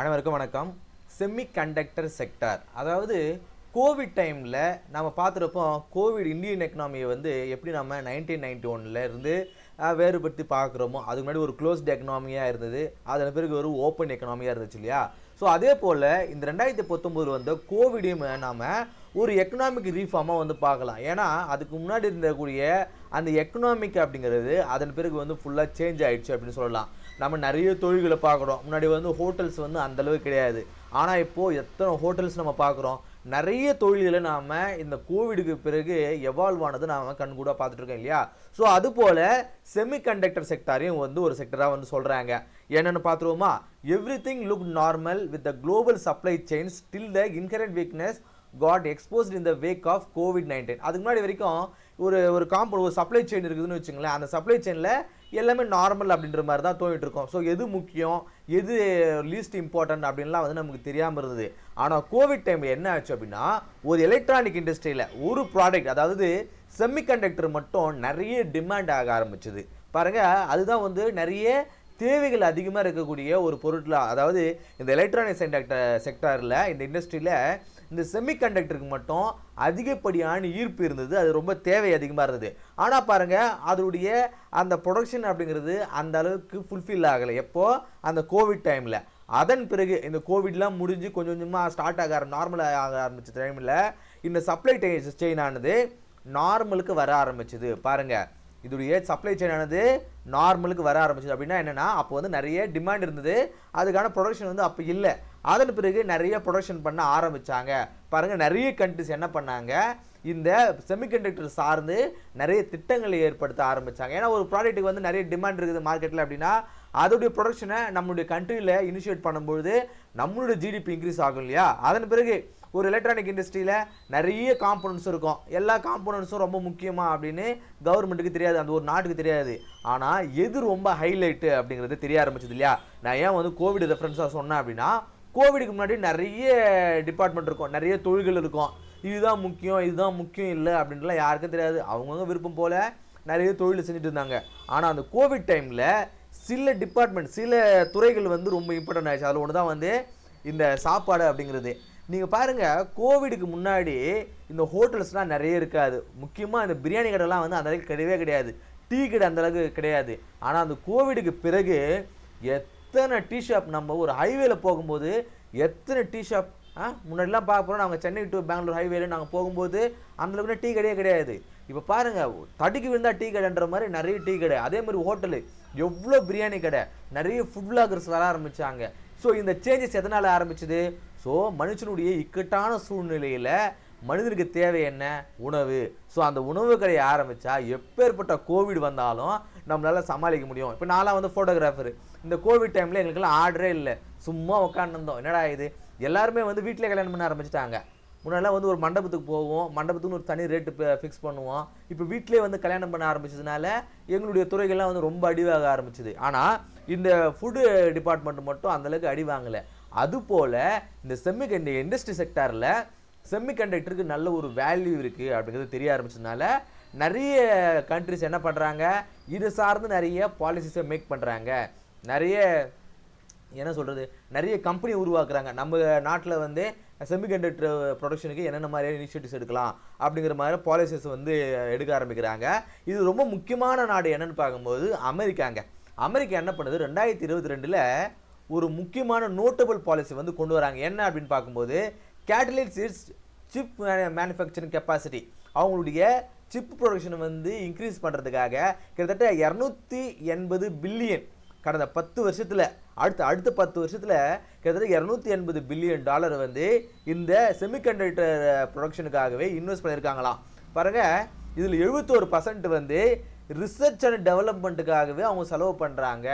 அனைவருக்கும் வணக்கம். Semiconductor sector, அதாவது கோவிட் டைமில் நம்ம பார்த்துருப்போம். கோவிட் இந்தியன் எக்கனாமியை வந்து எப்படி நம்ம 1991 இருந்து வேறுபடுத்தி பார்க்குறோமோ, அதுக்கு முன்னாடி ஒரு க்ளோஸ்ட் எக்கனாமியாக இருந்தது, அதன் பிறகு ஒரு ஓப்பன் எக்கனாமியாக இருந்துச்சு இல்லையா? ஸோ அதே போல் இந்த 2019 வந்த கோவிடையும் நாம் ஒரு எக்கனாமிக் ரீஃபார்மாக வந்து பார்க்கலாம். ஏன்னா அதுக்கு முன்னாடி இருந்தக்கூடிய அந்த எக்கனாமிக் அப்படிங்கிறது அதன் பிறகு வந்து ஃபுல்லாக சேஞ்ச் ஆகிடுச்சு அப்படின்னு சொல்லலாம். நம்ம நிறைய தொழில்களை பார்க்குறோம். முன்னாடி வந்து ஹோட்டல்ஸ் வந்து அந்தளவுக்கு கிடையாது. ஆனால் இப்போது எத்தனை ஹோட்டல்ஸ் நம்ம பார்க்குறோம். நிறைய தொழில்களை நாம் இந்த கோவிடுக்கு பிறகு எவால்வ் ஆனது நாம் கண்கூடாக பார்த்துட்டு இருக்கோம் இல்லையா? ஸோ அதுபோல் செமிகண்டக்டர் செக்டாரையும் வந்து ஒரு செக்டராக வந்து சொல்கிறாங்க. என்னென்னு பார்த்துருவோமா? Everything look normal with the global supply chains till the inherent weakness got exposed in the wake of COVID-19. அதுக்கு முன்னாடி வரைக்கும் ஒரு காம்பவுண்ட் ஒரு சப்ளை செயின் இருக்குதுன்னு வச்சுங்களேன். அந்த சப்ளை செயினில் எல்லாமே நார்மல் அப்படின்ற மாதிரி தான் தோணிட்டு இருக்கோம். ஸோ எது முக்கியம், எது லீஸ்ட் இம்பார்ட்டன்ட் அப்படின்லாம் வந்து நமக்கு தெரியாமல் இருந்தது. ஆனால் கோவிட் டைமில் என்ன ஆச்சு அப்படின்னா, ஒரு எலக்ட்ரானிக் இண்டஸ்ட்ரியில் ஒரு ப்ராடக்ட், அதாவது செமிகண்டக்டர் மட்டும் நிறைய டிமாண்ட் ஆக ஆரம்பிச்சுது பாருங்கள். அதுதான் வந்து நிறைய தேவைகள் அதிகமாக இருக்கக்கூடிய ஒரு பொருட்கள். அதாவது இந்த எலக்ட்ரானிக் செக்டாரில் இந்த இண்டஸ்ட்ரியில் இந்த செமிகண்டக்டருக்கு மட்டும் அதிகப்படியான ஈர்ப்பு இருந்தது. அது ரொம்ப தேவை அதிகமாக இருந்தது. ஆனால் பாருங்கள், அதனுடைய அந்த ப்ரொடக்ஷன் அப்படிங்கிறது அந்த அளவுக்கு ஃபுல்ஃபில் ஆகலை. எப்போது? அந்த கோவிட் டைமில். அதன் பிறகு இந்த கோவிட்லாம் முடிஞ்சு கொஞ்சம் கொஞ்சமாக ஸ்டார்ட் நார்மலாக ஆக ஆரம்பிச்ச டைமில் இந்த சப்ளை செயின் ஆனது நார்மலுக்கு வர ஆரம்பிச்சுது பாருங்கள். இதோடைய சப்ளை செயினானது நார்மலுக்கு வர ஆரம்பிச்சது. அப்படின்னா என்னென்னா, அப்போ வந்து நிறைய டிமாண்ட் இருந்தது, அதுக்கான ப்ரொடக்ஷன் வந்து அப்போ இல்லை. அதன் பிறகு நிறைய ப்ரொடக்ஷன் பண்ண ஆரம்பித்தாங்க பாருங்கள். நிறைய கண்ட்ரிஸ் என்ன பண்ணாங்க, இந்த செமிகண்டக்டர் சார்ந்து நிறைய திட்டங்களை ஏற்படுத்த ஆரம்பித்தாங்க. ஏன்னா ஒரு ப்ராடக்ட்டுக்கு வந்து நிறைய டிமாண்ட் இருக்குது மார்க்கெட்டில் அப்படின்னா, அதோடைய ப்ரொடக்ஷனை நம்மளுடைய கண்ட்ரியில் இனிஷியேட் பண்ணும்பொழுது நம்மளுடைய ஜிடிபி இன்க்ரீஸ் ஆகும் இல்லையா? அதன் பிறகு ஒரு எலக்ட்ரானிக் இண்டஸ்ட்ரியில் நிறைய காம்போனன்ட்ஸ் இருக்கும். எல்லா காம்போனன்ட்ஸும் ரொம்ப முக்கியமாக அப்படின்னு கவர்மெண்ட்டுக்கு தெரியாது, அந்த ஒரு நாட்டுக்கு தெரியாது. ஆனால் எது ரொம்ப ஹைலைட்டு அப்படிங்கிறது தெரிய ஆரம்பிச்சது இல்லையா? நான் ஏன் வந்து கோவிட் ரெஃபரன்ஸாக சொன்னேன் அப்படின்னா, கோவிடுக்கு முன்னாடி நிறைய டிபார்ட்மெண்ட் இருக்கும், நிறைய தொழில்கள் இருக்கும். இதுதான் முக்கியம், இதுதான் முக்கியம் இல்லை அப்படின்ட்டுலாம் யாருக்கும் தெரியாது. அவங்கவுங்க விருப்பம் போல் நிறைய தொழில் செஞ்சுட்டு இருந்தாங்க. ஆனால் அந்த கோவிட் டைமில் சில டிபார்ட்மெண்ட், சில துறைகள் வந்து ரொம்ப இம்பார்ட்டன்ட் ஆகிடுச்சு. அதில் ஒன்று தான் வந்து இந்த சாப்பாடு அப்படிங்கிறது. நீங்கள் பாருங்கள், கோவிடுக்கு முன்னாடி இந்த ஹோட்டல்ஸ்லாம் நிறைய இருக்காது. முக்கியமாக இந்த பிரியாணி கடைலாம் வந்து அந்தளவுக்கு கிடையவே கிடையாது. டீ கடை அந்தளவுக்கு கிடையாது. ஆனால் அந்த கோவிடுக்கு பிறகு எத்தனை டீ ஷாப், நம்ம ஒரு ஹைவேல போகும்போது எத்தனை டீ ஷாப் முன்னாடிலாம் பார்க்க போகிறோம். நாங்கள் சென்னை டு பெங்களூர் ஹைவேல நாங்கள் போகும்போது அந்தளவுக்கு டீ கடையே கிடையாது. இப்போ பாருங்கள், தடுக்கி விழுந்தால் டீ கடைன்ற மாதிரி நிறைய டீ கடை. அதே மாதிரி ஹோட்டலு, எவ்வளோ பிரியாணி கடை, நிறைய ஃபுட் விளாகர்ஸ் வர ஆரம்பித்தாங்க. ஸோ இந்த சேஞ்சஸ் எதனால் ஆரம்பிச்சுது? ஸோ மனுஷனுடைய இக்கட்டான சூழ்நிலையில் மனிதனுக்கு தேவை என்ன? உணவு. ஸோ அந்த உணவு கடையை ஆரம்பித்தா எப்பேற்பட்ட கோவிட் வந்தாலும் நம்மளால் சமாளிக்க முடியும். இப்போ நான்லாம் வந்து ஃபோட்டோகிராஃபரு. இந்த கோவிட் டைமில் எங்களுக்கெல்லாம் ஆர்டரே இல்லை, சும்மா உட்காந்துருந்தோம். என்னடா இது, எல்லாருமே வந்து வீட்டிலே கல்யாணம் பண்ண ஆரம்பிச்சிட்டாங்க. முன்னாடிலாம் வந்து ஒரு மண்டபத்துக்கு போவோம், மண்டபத்துக்குன்னு ஒரு தனி ரேட்டு ஃபிக்ஸ் பண்ணுவோம். இப்போ வீட்டிலே வந்து கல்யாணம் பண்ண ஆரம்பிச்சதுனால எங்களுடைய துறைகள்லாம் வந்து ரொம்ப அடிவாக ஆரம்பிச்சுது. ஆனால் இந்த ஃபுட்டு டிபார்ட்மெண்ட் மட்டும் அந்தளவுக்கு அடி வாங்கலை. அதுபோல் இந்த இண்டஸ்ட்ரி செக்டாரில் செமிகண்டக்டருக்கு நல்ல ஒரு வேல்யூ இருக்குது அப்படிங்கிறது தெரிய ஆரம்பிச்சதுனால நிறைய கண்ட்ரிஸ் என்ன பண்ணுறாங்க, இது சார்ந்து நிறைய பாலிசிஸை மேக் பண்ணுறாங்க. நிறைய என்ன சொல்கிறது, நிறைய கம்பெனி உருவாக்குறாங்க. நம்ம நாட்டில் வந்து செமிகண்டக்டர் ப்ரொடக்ஷனுக்கு என்னென்ன மாதிரியான இனிஷியேட்டிவ்ஸ் எடுக்கலாம் அப்படிங்கிற மாதிரி பாலிசிஸ் வந்து எடுக்க ஆரம்பிக்கிறாங்க. இது ரொம்ப முக்கியமான நாடு என்னென்னு பார்க்கும்போது அமெரிக்காங்க. அமெரிக்கா என்ன பண்ணுது, 2022 ஒரு முக்கியமான நோட்டபிள் பாலிசி வந்து கொண்டு வராங்க. என்ன அப்படின்னு பார்க்கும்போது, கேட்டலிஸ்ட் சிப் மேனுஃபேக்சரிங் கெப்பாசிட்டி, அவங்களுடைய சிப் ப்ரொடக்ஷனை வந்து இன்க்ரீஸ் பண்ணுறதுக்காக கிட்டத்தட்ட 280 பில்லியன் கடந்த 10 வருஷத்தில், அடுத்த 10 வருஷத்தில் கிட்டத்தட்ட $280 பில்லியன் வந்து இந்த செமிகண்டக்டர் ப்ரொடக்ஷனுக்காகவே இன்வெஸ்ட் பண்ணியிருக்காங்களாம் பாருங்கள். இதில் 71% வந்து ரிசர்ச் அண்ட் டெவலப்மெண்ட்டுக்காகவே அவங்க செலவு பண்ணுறாங்க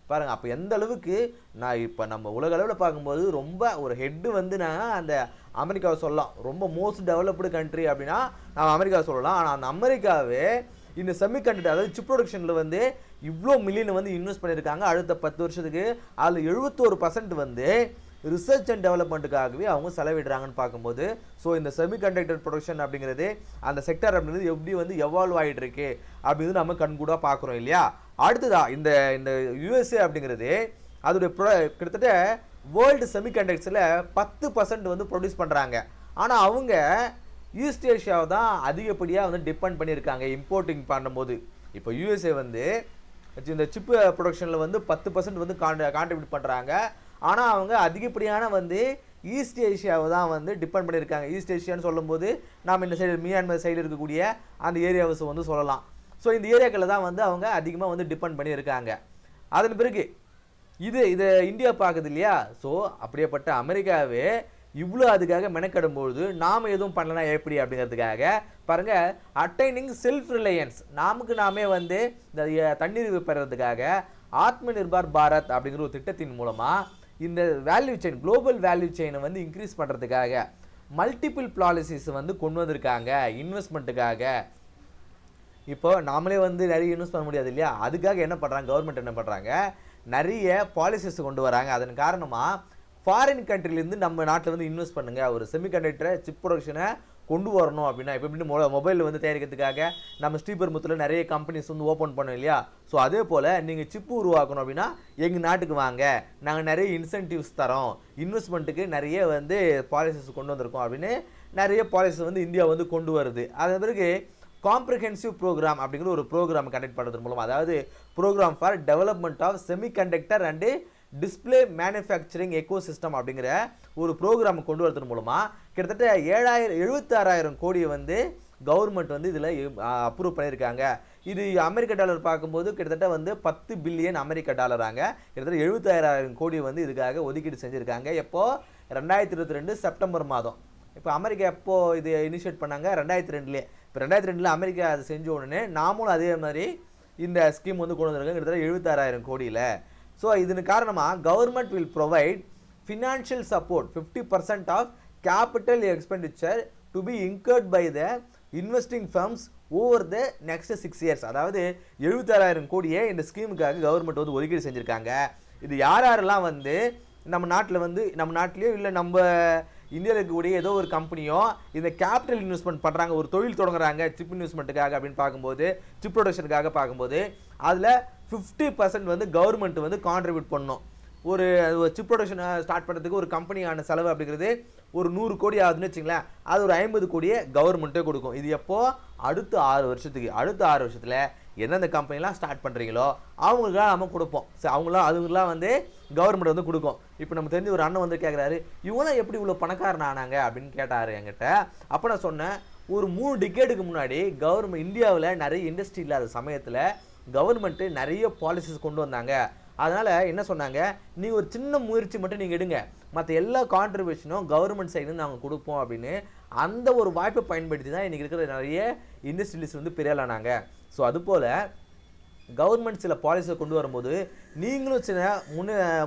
பாருங்கள். அப்போ எந்த அளவுக்கு நான் இப்போ நம்ம உலக அளவில் பார்க்கும்போது ரொம்ப ஒரு ஹெட்டு வந்து நான் அந்த அமெரிக்காவை சொல்லலாம். ரொம்ப மோஸ்ட் டெவலப்டு கண்ட்ரி அப்படின்னா நம்ம அமெரிக்காவை சொல்லலாம். ஆனால் அந்த அமெரிக்காவே இந்த செமிகண்டக்டர், அதாவது சிப் ப்ரொடக்ஷனில் வந்து இவ்வளோ மில்லியன் வந்து இன்வெஸ்ட் பண்ணியிருக்காங்க அடுத்த 10 வருஷத்துக்கு. அதில் 71% வந்து ரிசர்ச் அண்ட் டெவலப்மெண்ட்டுக்காகவே அவங்க செலவிடுறாங்கன்னு பார்க்கும்போது, ஸோ இந்த செமிகண்டக்டர் ப்ரொடக்ஷன் அப்படிங்கிறது, அந்த செக்டர் அப்படிங்கிறது எப்படி வந்து எவால்வ் ஆகிட்டு இருக்கு அப்படிங்கிறது நம்ம கண்கூடாக பார்க்குறோம் இல்லையா? அடுத்ததா இந்த யுஎஸ்ஏ அப்படிங்கிறது அதோடைய கிட்டத்தட்ட வேர்ல்டு செமிகண்டக்டர்ஸில் 10% வந்து ப்ரொடியூஸ் பண்ணுறாங்க. ஆனால் அவங்க ஈஸ்ட் ஏஷியாவை தான் அதிகப்படியாக வந்து டிபெண்ட் பண்ணியிருக்காங்க இம்போர்ட்டிங் பண்ணும்போது. இப்போ யூஎஸ்ஏ வந்து இந்த சிப்பு ப்ரொடக்ஷனில் வந்து 10% வந்து கான்ட்ரிபியூட் பண்ணுறாங்க. ஆனால் அவங்க அதிகப்படியான வந்து ஈஸ்ட் ஏஷியாவை தான் வந்து டிபெண்ட் பண்ணியிருக்காங்க. ஈஸ்ட் ஏஷியான்னு சொல்லும்போது நாம் இந்த சைடு மியான்மர் சைடு இருக்கக்கூடிய அந்த ஏரியாவை வந்து சொல்லலாம். ஸோ இந்த ஏரியாக்களில் தான் வந்து அவங்க அதிகமாக வந்து டிபெண்ட் பண்ணியிருக்காங்க. அதன் பிறகு இது இந்தியா பார்க்குது இல்லையா? ஸோ அப்படியேப்பட்ட அமெரிக்காவே இவ்வளோ அதுக்காக மெனக்கெடும்போது நாம் எதுவும் பண்ணலனா எப்படி அப்படிங்கிறதுக்காக பாருங்கள், அட்டைனிங் செல்ஃப் ரிலையன்ஸ், நாமே வந்து இந்த தண்ணீர் பெறதுக்காக ஆத்ம நிர்பார் பாரத் அப்படிங்கிற ஒரு திட்டத்தின் மூலமாக இந்த வேல்யூ செயின், குளோபல் வேல்யூ செயினை வந்து இன்க்ரீஸ் பண்ணுறதுக்காக மல்டிபிள் பாலிசிஸ் வந்து கொண்டு வந்திருக்காங்க இன்வெஸ்ட்மெண்ட்டுக்காக. இப்போ நாமளே வந்து நிறைய இன்வெஸ்ட் பண்ண முடியாது இல்லையா? அதுக்காக என்ன பண்ணுறாங்க, கவர்மெண்ட் என்ன பண்ணுறாங்க, நிறைய பாலிசிஸ் கொண்டு வராங்க. அதன் காரணமாக ஃபாரின் கண்ட்ரிலேருந்து நம்ம நாட்டில் வந்து இன்வெஸ்ட் பண்ணுங்கள், ஒரு செமிகண்டக்டரை சிப் ப்ரொடக்ஷனை கொண்டு வரணும் அப்படின்னா. இப்போ எப்படி மொபைலில் வந்து தயாரிக்கிறதுக்காக நம்ம ஸ்ரீபெரும்புத்தூரில் நிறைய கம்பெனிஸ் வந்து ஓப்பன் பண்ணோம் இல்லையா? ஸோ அதே போல் நீங்கள் சிப்பு உருவாக்கணும் அப்படின்னா எங்கள் நாட்டுக்கு வாங்க, நாங்கள் நிறைய இன்சென்டிவ்ஸ் தரோம், இன்வெஸ்ட்மெண்ட்டுக்கு நிறைய வந்து பாலிசிஸ் கொண்டு வந்திருக்கோம் அப்படின்னு நிறைய பாலிசிஸ் வந்து இந்தியா வந்து கொண்டு வருது. அதன் பிறகு காம்ப்ரிஹென்சிவ் ப்ரோக்ராம் அப்படிங்கிற ஒரு ப்ரோக்ராம் கண்டக்ட் பண்ணுறது மூலம், அதாவது program for development of semiconductor and display manufacturing ecosystem அப்படிங்கிற ஒரு ப்ரோக்ராம் கொண்டு வரது மூலமாக கிட்டத்தட்ட 76,000 கோடியை வந்து கவர்மெண்ட் வந்து இதில் அப்ரூவ் பண்ணியிருக்காங்க. இது அமெரிக்க டாலர் பார்க்கும்போது கிட்டத்தட்ட வந்து 10 பில்லியன் அமெரிக்க டாலராங்க. கிட்டத்தட்ட 76,000 கோடி வந்து இதுக்காக ஒதுக்கீடு செஞ்சுருக்காங்க. எப்போது 2022 செப்டம்பர் மாதம். இப்போ அமெரிக்கா எப்போ இது இனிஷியேட் பண்ணாங்க, 2002. இப்போ 2002 அமெரிக்கா அது செஞ்ச உடனே நாமளும் அதே மாதிரி இந்த ஸ்கீம் வந்து கொண்டு வந்திருக்காங்க கிட்டத்தட்ட 76,000 கோடியில். ஸோ இதன் காரணமாக government will provide financial support 50% of capital expenditure to be incurred by the investing firms over the next 6 years. அதாவது 76,000 கோடியை இந்த ஸ்கீமுக்காக கவர்மெண்ட் வந்து ஒதுக்கீடு செஞ்சுருக்காங்க. இது யாரெல்லாம் வந்து நம்ம நாட்டிலையோ இல்லை நம்ம இந்தியாவில் இருக்கக்கூடிய ஏதோ ஒரு கம்பெனியோ இந்த கேபிட்டல் இன்வெஸ்ட்மெண்ட் பண்ணுறாங்க, ஒரு தொழில் தொடங்குறாங்க சிப் இன்வெஸ்ட்மெண்ட்டுக்காக அப்படின்னு பார்க்கும்போது, சிப் ப்ரொடக்ஷனுக்காக பார்க்கும்போது அதில் 50% வந்து கவர்மெண்ட் வந்து கான்ட்ரிபியூட் பண்ணணும். ஒரு சிப் ப்ரொடக்ஷன் ஸ்டார்ட் பண்ணுறதுக்கு ஒரு கம்பெனியான செலவு அப்படிங்கிறது ஒரு 100 கோடி ஆகுதுன்னு வச்சுங்களேன், அது ஒரு 50 கோடியை கவர்மெண்ட்டே கொடுக்கும். இது எப்போது, அடுத்த 6 வருஷத்துக்கு. அடுத்த 6 வருஷத்தில் எந்தெந்த கம்பெனிலாம் ஸ்டார்ட் பண்ணுறீங்களோ அவங்களுக்குலாம் நம்ம கொடுப்போம். சரி, அதுங்களாம் வந்து கவர்மெண்ட் வந்து கொடுக்கும். இப்போ நம்ம தெரிஞ்ச ஒரு அண்ணன் வந்து கேட்குறாரு, இவங்களாம் எப்படி இவ்வளோ பணக்காரன் ஆனாங்க அப்படின்னு கேட்டார் என்கிட்ட. அப்போ நான் சொன்னேன், ஒரு 3 டிகேடுக்கு முன்னாடி கவர்மெண்ட் இந்தியாவில் நிறைய இண்டஸ்ட்ரி இல்லாத சமயத்தில் கவர்மெண்ட்டு நிறைய பாலிசிஸ் கொண்டு வந்தாங்க. அதனால் என்ன சொன்னாங்க, நீங்கள் ஒரு சின்ன முயற்சி மட்டும் நீங்கள் எடுங்க, மற்ற எல்லா கான்ட்ரிபியூஷனும் கவர்மெண்ட் சைடுன்னு நாங்கள் கொடுப்போம் அப்படின்னு அந்த ஒரு வாய்ப்பை பயன்படுத்தி தான் இன்றைக்கி இருக்கிற நிறைய இண்டஸ்ட்ரியலிஸ்ட் வந்து பெரிய ஆளானாங்க. ஸோ அதுபோல் கவர்மெண்ட் சில பாலிசியை கொண்டு வரும்போது நீங்களும் சில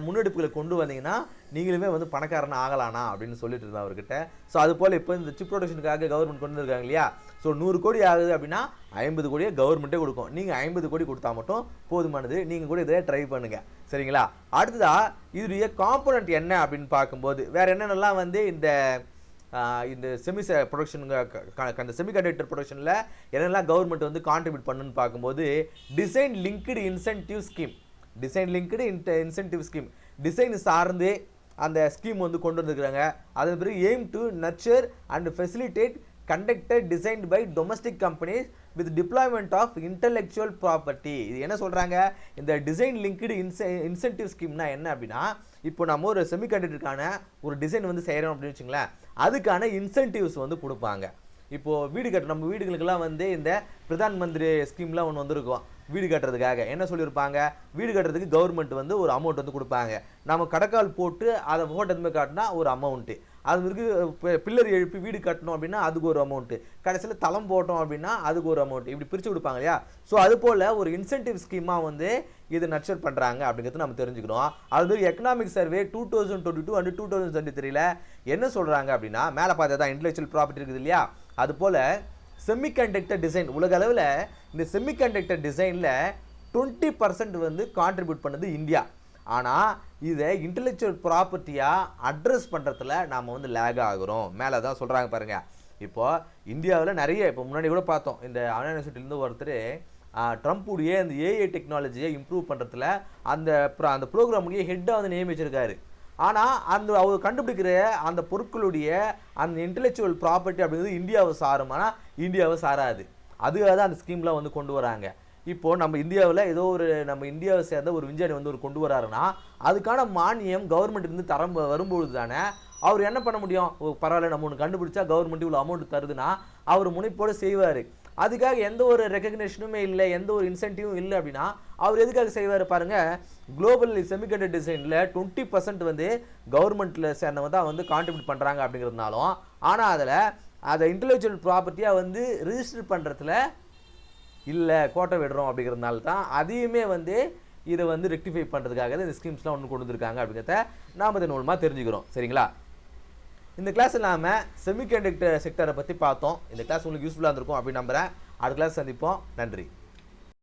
முன்னெடுப்புகளை கொண்டு வந்தீங்கன்னா நீங்களுமே வந்து பணக்காரன் ஆகலானா அப்படின்னு சொல்லிட்டு இருந்தேன் அவர்கிட்ட. ஸோ அது போல் இப்போ இந்த சிப் ப்ரொடக்ஷனுக்காக கவர்மெண்ட் கொண்டு வந்திருக்காங்க இல்லையா? ஸோ 100 கோடி ஆகுது அப்படின்னா 50 கோடியை கவர்மெண்ட்டே கொடுக்கும். நீங்கள் 50 கோடி கொடுத்தா மட்டும் போதுமானது. நீங்கள் கூட இதை ட்ரை பண்ணுங்கள், சரிங்களா? அடுத்ததாக இதோடைய காம்போனன்ட் என்ன அப்படின்னு பார்க்கும்போது வேறு என்னென்னலாம் வந்து இந்த அந்த செமிகண்டக்டர் ப்ரொடக்ஷனில் என்னெல்லாம் கவர்மெண்ட் வந்து கான்ட்ரிபியூட் பண்ணுன்னு பார்க்கும்போது design linked incentive scheme, design சார்ந்து அந்த ஸ்கீம் வந்து கொண்டு வந்துருக்குறாங்க. அதன் பிறகு aim to nurture and facilitate conductor designed by domestic companies with deployment of intellectual property. இது என்ன சொல்கிறாங்க, இந்த டிசைன் லிங்க்டு இன்சென்டிவ் ஸ்கீம்னா என்ன அப்படின்னா, இப்போ நம்ம ஒரு செமிகண்டக்டருக்கான ஒரு டிசைன் வந்து செய்கிறோம் அப்படின்னு வச்சுங்களேன், அதுக்கான இன்சென்டிவ்ஸ் வந்து கொடுப்பாங்க. இப்போது வீடு கட்ட நம்ம வீடுகளுக்கெல்லாம் வந்து இந்த பிரதான் மந்திரி ஸ்கீம்லாம் ஒன்று வந்துருக்கும். வீடு கட்டுறதுக்காக என்ன சொல்லியிருப்பாங்க, வீடு கட்டுறதுக்கு கவர்மெண்ட் வந்து ஒரு அமௌண்ட் வந்து கொடுப்பாங்க. நம்ம கடைக்கால் போட்டு அதை ஃபோட்டோ எதுவுமே காட்டினா ஒரு அமௌண்ட்டு, அது இருக்குது பில்லர் எழுப்பி வீடு கட்டணும் அப்படின்னா அதுக்கு ஒரு அமௌண்ட்டு, கடைசியில் தளம் போட்டோம் அப்படின்னா அதுக்கு ஒரு அமௌண்ட், இப்படி பிரித்து கொடுப்பாங்க இல்லையா? ஸோ அது போல் ஒரு இன்சென்டிவ் ஸ்கீமாக வந்து இது நர்ச்சர் பண்ணுறாங்க அப்படிங்கிறது நம்ம தெரிஞ்சுக்கணும். அது எக்கனாமிக் சர்வே 2022 அண்ட் 2023 என்ன சொல்கிறாங்க அப்படின்னா, மேலே பார்த்தா தான் இன்டெலெக்சுவல் ப்ராப்பர்ட்டி இருக்குது இல்லையா? அது போல் செமிகண்டக்டர் டிசைன் உலக அளவில் இந்த செமிகண்டக்டர் டிசைனில் 20% வந்து கான்ட்ரிபியூட் பண்ணுது இந்தியா. ஆனால் இதை இன்டெலெக்சுவல் ப்ராப்பர்ட்டியாக அட்ரஸ் பண்ணுறதுல நாம் வந்து லேக் ஆகுறோம். மேலே தான் சொல்கிறாங்க பாருங்கள். இப்போது இந்தியாவில் நிறைய இப்போ முன்னாடி கூட பார்த்தோம், இந்த அண்ணா யூனிவர்சிட்டிலேருந்து ஒருத்தர் ட்ரம்ப்புடைய இந்த ஏஐ டெக்னாலஜியை இம்ப்ரூவ் பண்ணுறதுல அந்த ப்ரோக்ராமுடைய ஹெட்டாக வந்து நியமிச்சிருக்காரு. ஆனால் அவர் கண்டுபிடிக்கிற அந்த பொருட்களுடைய அந்த இன்டெலெக்சுவல் ப்ராப்பர்ட்டி அப்படிங்கிறது இந்தியாவை சாரும், ஆனால் இந்தியாவை சாராது. அதுக்காக தான் அந்த ஸ்கீம்லாம் வந்து கொண்டு வராங்க. இப்போது நம்ம இந்தியாவில் ஏதோ ஒரு நம்ம இந்தியாவை சேர்ந்த ஒரு விஞ்ஞானி வந்து ஒரு கொண்டு வராருன்னா அதுக்கான மானியம் கவர்மெண்ட் இருந்து வரும்பொழுது தானே அவர் என்ன பண்ண முடியும். பரவாயில்ல, நம்ம ஒன்று கண்டுபிடிச்சா கவர்மெண்ட் இவ்வளோ அமௌண்ட் தருதுன்னா அவர் முனைப்போடு செய்வார். அதுக்காக எந்த ஒரு ரெகக்னேஷனுமே இல்லை, எந்த ஒரு இன்சென்டிவும் இல்லை அப்படின்னா அவர் எதுக்காக செய்வார் பாருங்கள். குளோபல் செமிகண்டக்டர் டிசைனில் 20% வந்து கவர்மெண்ட்டில் சேர்ந்தவங்க தான் வந்து கான்ட்ரிபியூட் பண்ணுறாங்க அப்படிங்கிறதுனாலும், ஆனால் அதில் அதை இன்டெலெக்சுவல் ப்ராப்பர்ட்டியாக வந்து ரிஜிஸ்டர் பண்ணுறதுல இல்லை, கோட்டை விடுறோம் அப்படிங்கிறதுனால தான் அதையுமே வந்து இதை வந்து ரெக்டிஃபை பண்ணுறதுக்காக இந்த ஸ்கீம்ஸ்லாம் ஒன்று கொண்டு வந்திருக்காங்க அப்படிங்கிறத நாம் இதன் மூலமாக தெரிஞ்சுக்கிறோம். சரிங்களா? இந்த கிளாஸ் இல்லாமல் செமிகண்டக்டர் செக்டரை பற்றி பார்த்தோம். இந்த கிளாஸ் உங்களுக்கு யூஸ்ஃபுல்லாக இருந்திருக்கும் அப்படின்னு நம்புகிறேன். அடுத்த கிளாஸ் சந்திப்போம். நன்றி.